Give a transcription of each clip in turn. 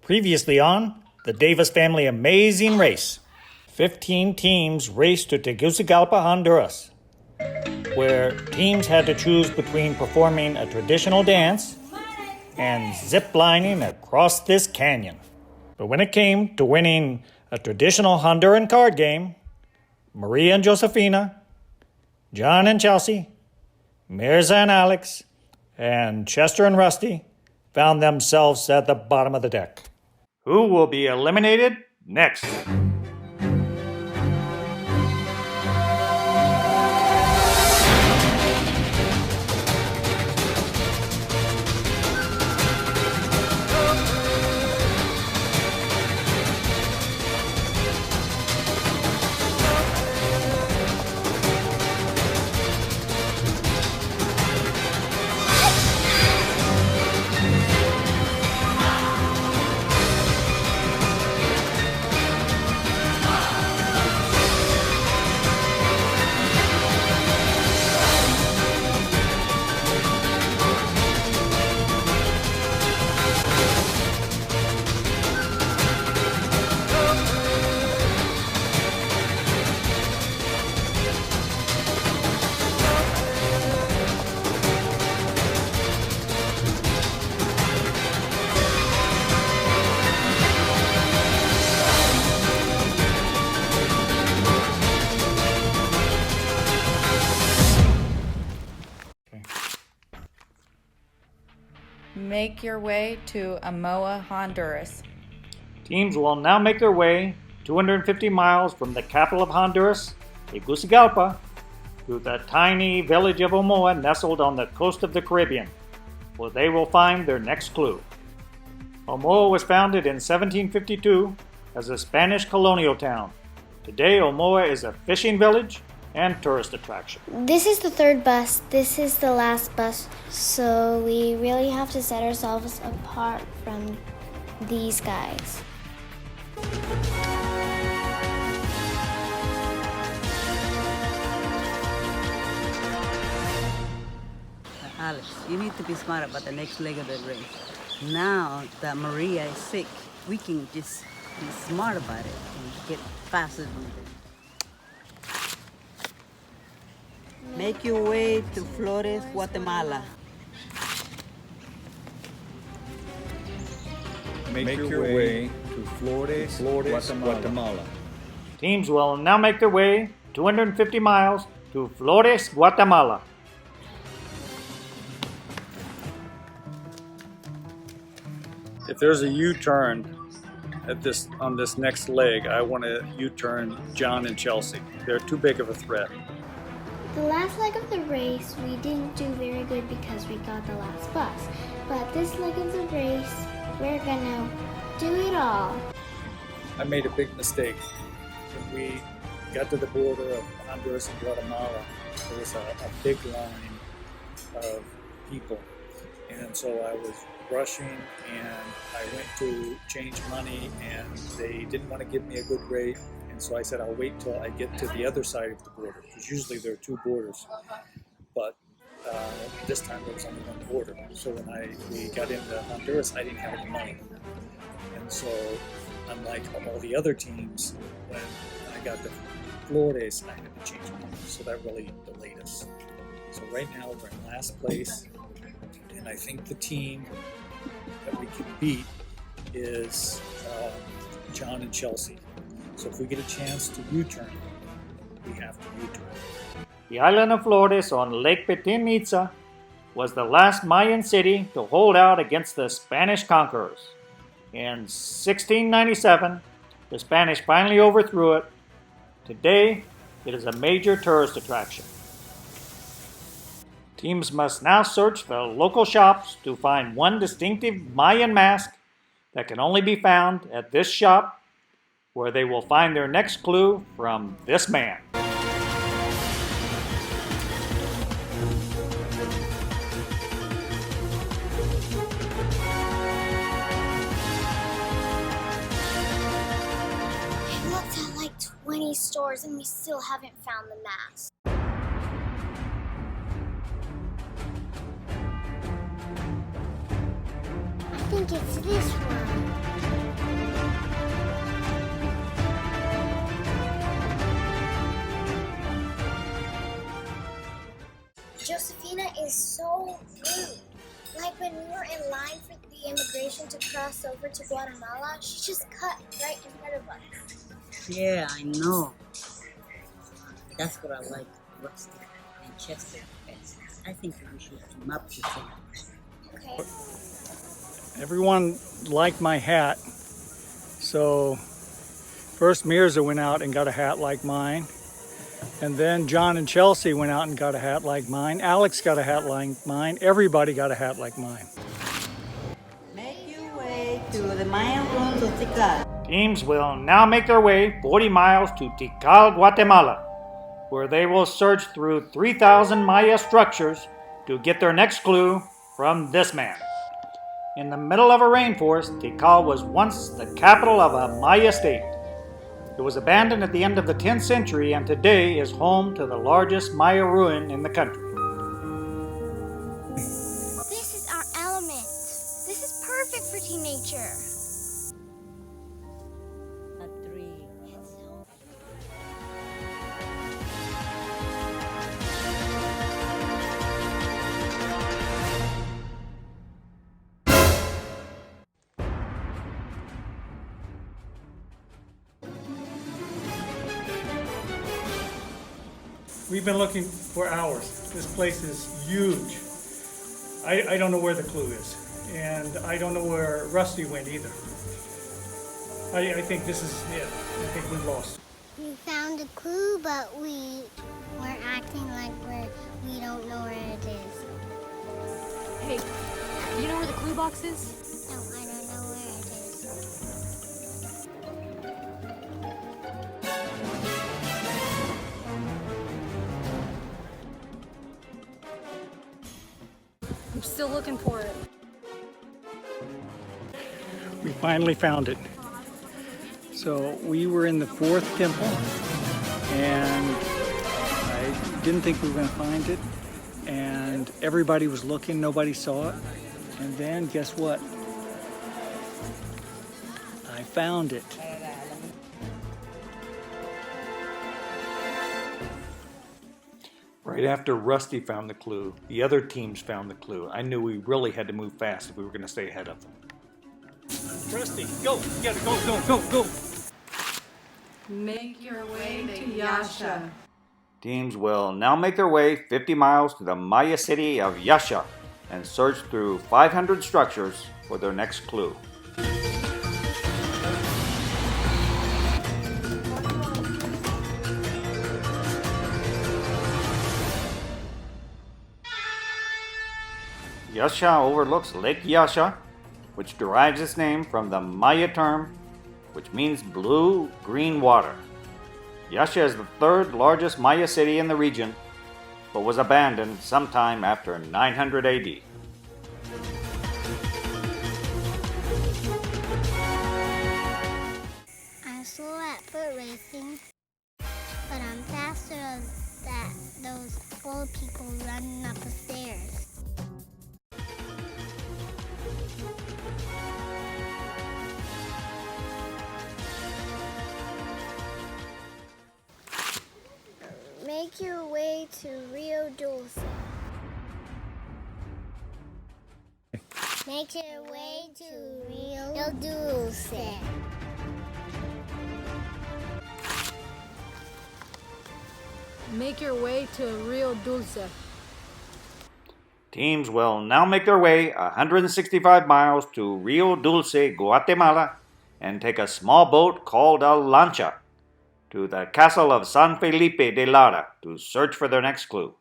Previously on the Davis Family Amazing Race, 15 teams raced to Tegucigalpa, Honduras, where teams had to choose between performing a traditional dance and zip-lining across this canyon. But when it came to winning a traditional Honduran card game, Maria and Josefina, John and Chelsea, Mirza and Alex, and Chester and Rusty found themselves at the bottom of the deck. Who will be eliminated next? Make your way to Amoa, Honduras. Teams will now make their way 250 miles from the capital of Honduras, Tegucigalpa, to the tiny village of Omoa nestled on the coast of the Caribbean, where they will find their next clue. Omoa was founded in 1752 as a Spanish colonial town. Today, Omoa is a fishing village and tourist attraction. This is the third bus. This is the last bus. So we really have to set ourselves apart from these guys. Alex, you need to be smart about the next leg of the race. Now that Maria is sick, we can just be smart about it and get faster than them. Make your way to Flores, Guatemala. Make your way to Flores, Guatemala. Teams will now make their way 250 miles to Flores, Guatemala. If there's a U-turn on this next leg, I want to U-turn John and Chelsea. They're too big of a threat. The last leg of the race, we didn't do very good because we got the last bus. But this leg of the race, we're gonna do it all. I made a big mistake. When we got to the border of Honduras and Guatemala, there was a big line of people. And so I was rushing and I went to change money and they didn't want to give me a good rate. And so I said, I'll wait till I get to the other side of the border, because usually there are two borders. But this time there was only one border. So when we got into Honduras, I didn't have any money. And so unlike all the other teams, when I got to Flores, I had to change money. So that really delayed us. So right now we're in last place. And I think the team that we can beat is John and Chelsea. So if we get a chance to U-turn, we have to U-turn. The island of Flores on Lake Petin-Itza was the last Mayan city to hold out against the Spanish conquerors. In 1697, the Spanish finally overthrew it. Today, it is a major tourist attraction. Teams must now search for local shops to find one distinctive Mayan mask that can only be found at this shop, where they will find their next clue from this man. We looked at like 20 stores and we still haven't found the mask. I think it's this one. when we were in line for the immigration to cross over to Guatemala, she just cut right in front of us. Yeah, I know. That's what I like Rusty and Chester best. I think we should team up with them. Okay. Everyone liked my hat, so first Mirza went out and got a hat like mine, and then John and Chelsea went out and got a hat like mine. Alex got a hat like mine. Everybody got a hat like mine. Make your way to the Mayan ruins of Tikal. Teams will now make their way 40 miles to Tikal, Guatemala, where they will search through 3,000 Maya structures to get their next clue from this man. In the middle of a rainforest, Tikal was once the capital of a Maya state. It was abandoned at the end of the 10th century and today is home to the largest Maya ruin in the country. This is our element. This is perfect for team nature. A tree. We've been looking for hours. This place is huge. I don't know where the clue is, and I don't know where Rusty went either. I think this is it. I think we've lost. We found a clue, but we're acting like we don't know where it is. Hey, do you know where the clue box is? No, I don't know where it is. I'm still looking for it. We finally found it. So we were in the fourth temple, and I didn't think we were going to find it. And everybody was looking, nobody saw it. And then guess what? I found it. Right after Rusty found the clue, the other teams found the clue. I knew we really had to move fast if we were going to stay ahead of them. Rusty, go! You gotta go! Make your way to Yasha. Teams will now make their way 50 miles to the Maya city of Yasha and search through 500 structures for their next clue. Yasha overlooks Lake Yasha, which derives its name from the Maya term, which means blue-green water. Yasha is the third largest Maya city in the region, but was abandoned sometime after 900 AD. I'm slow at foot racing, but I'm faster than those old people running up the stairs. Make your way to Rio Dulce. Make your way to Rio Dulce. Make your way to Rio Dulce. Teams will now make their way 165 miles to Rio Dulce, Guatemala, and take a small boat called a lancha to the castle of San Felipe de Lara to search for their next clue.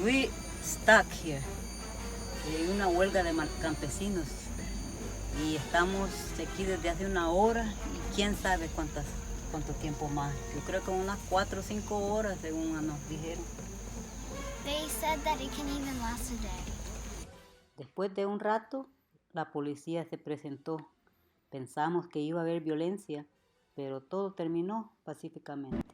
We stuck here. Hay una huelga de campesinos y estamos aquí desde hace una hora y quién sabe cuánto tiempo más. Yo creo que unas 4 o 5 horas según nos dijeron. They said that it can even last a day. Después de un rato, la policía se presentó. Pensamos que iba a haber violencia, pero todo terminó pacíficamente.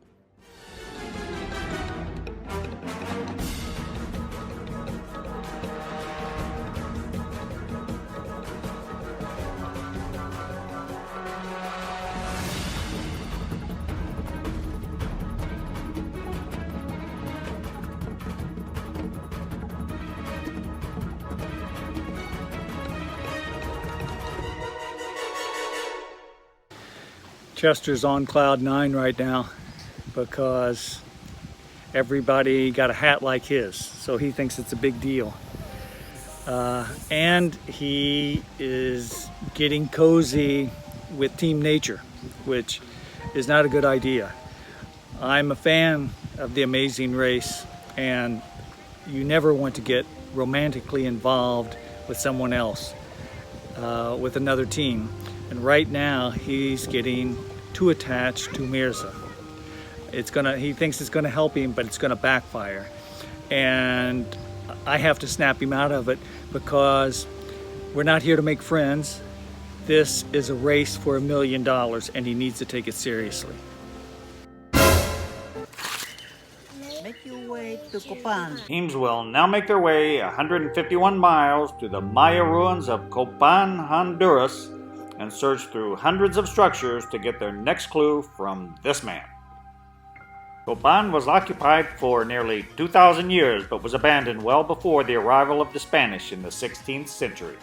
Chester's on cloud 9 right now because everybody got a hat like his, so he thinks it's a big deal. And he is getting cozy with Team Nature, which is not a good idea. I'm a fan of the Amazing Race, and you never want to get romantically involved with someone else, with another team. And right now, he's getting too attached to Mirza. He thinks it's gonna help him, but it's gonna backfire. And I have to snap him out of it because we're not here to make friends. This is a race for $1 million, and he needs to take it seriously. Make your way to Copan. Teams will now make their way 151 miles to the Maya ruins of Copan, Honduras, and search through hundreds of structures to get their next clue from this man. Copan was occupied for nearly 2,000 years, but was abandoned well before the arrival of the Spanish in the 16th century.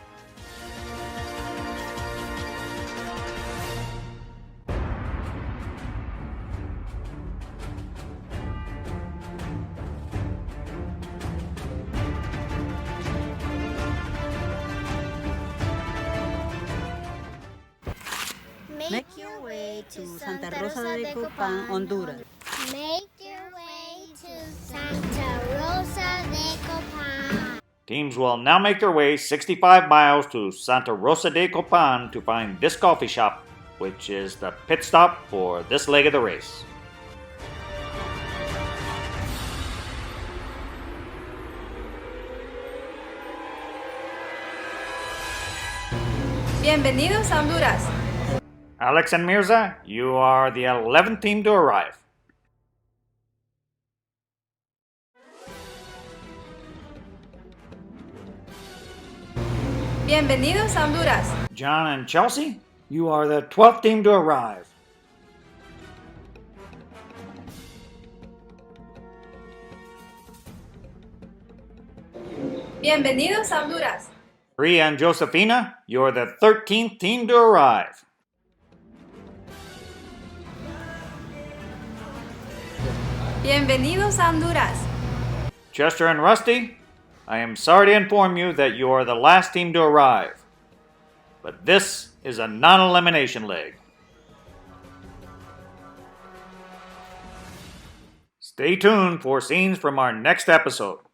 Make your way to Santa Rosa de Copan, Honduras. Make your way to Santa Rosa de Copan. Teams will now make their way 65 miles to Santa Rosa de Copan to find this coffee shop, which is the pit stop for this leg of the race. Bienvenidos a Honduras. Alex and Mirza, you are the 11th team to arrive. Bienvenidos a Honduras. John and Chelsea, you are the 12th team to arrive. Bienvenidos a Honduras. Bree and Josephina, you're the 13th team to arrive. Bienvenidos a Honduras. Chester and Rusty, I am sorry to inform you that you are the last team to arrive. But this is a non-elimination leg. Stay tuned for scenes from our next episode.